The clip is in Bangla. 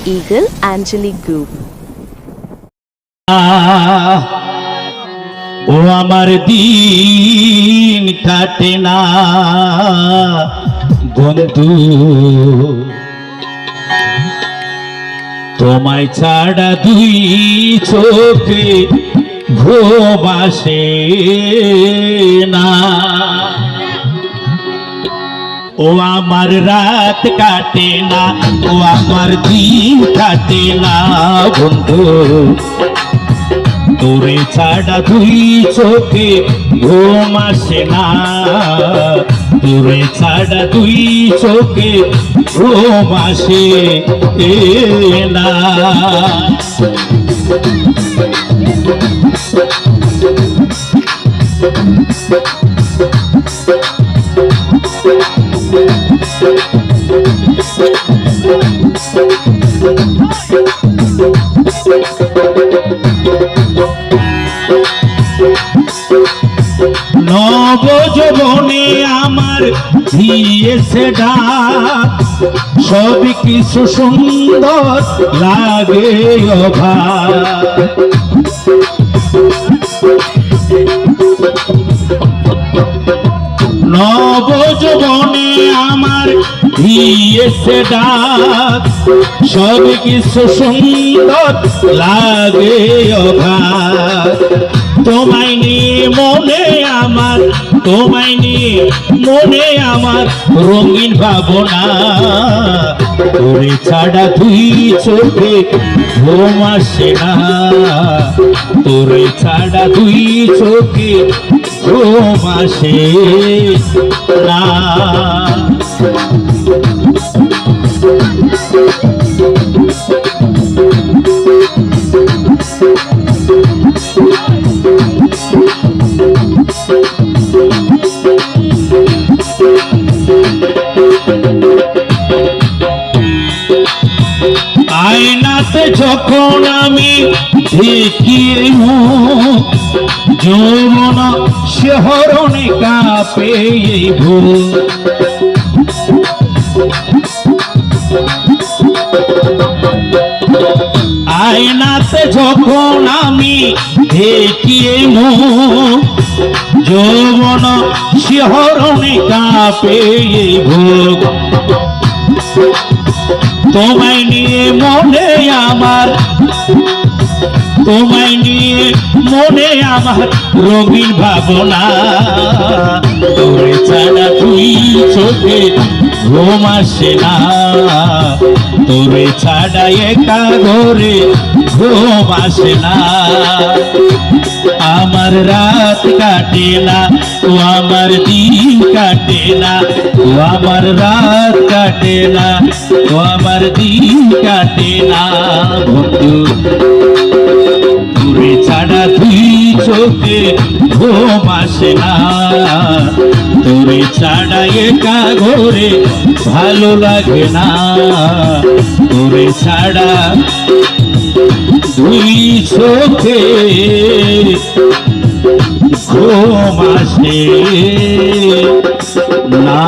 Eagle Angelic Group. ও আমার দিন কাটে না বন্ধু, তোমায় ছাড়া দুই চোখে ঘুম আসে না। ও আমার রাত কাটে না, ও আমার দিন কাটে না বন্ধু, তোরে ছাড়া দুই চোখে ঘুম আসে না, তোরে ছাড়া দুই চোখে ঘুম আসে না। নব যৌবনে আমার দিয়েছে ডাক, সব কিছু সুন্দর লাগে অভাব। নব যৌবনে আমার দিয়েছে ডাক, সব কিছু সুন্দর লাগে অভাব। তোমায় নিয়ে মনে আমার, তোমায় নিয়ে মনে আমার রঙিন ভাবনা, তোরে ছাড়া দুই চোখে ঘুম আসে না, তোরে ছাড়া দুই চোখে ঘুম আসে না। আয়নাতে যখন আমি দেখি মুখ, যৌবন শিহরণে কাঁপে এই বুক। আয়নাতে যখন আমি দেখি মুখ, যৌবন শিহরণে কাঁপে এই বুক। তোমায় নিয়ে মনে আমার, তোমায় নিয়ে মনে আমার রঙিন ভাবনা, তোরে ছাড়া দুই চোখে ঘুম আসে না, তোরে ছাড়া একা ঘরে ঘুম আসে না। আমার রাত কাটে না, ও আমার দিন কাটে না, ও আমার রাত কাটে না, ও আমার দিন কাটে না বন্ধু, তোরে ছাড়া দুই চোখে ঘুম আসে না, তোরে ছাড়া একা ঘরে ভালো লাগে না, তোরে ছাড়া দুই চোখে ঘুম আসে না।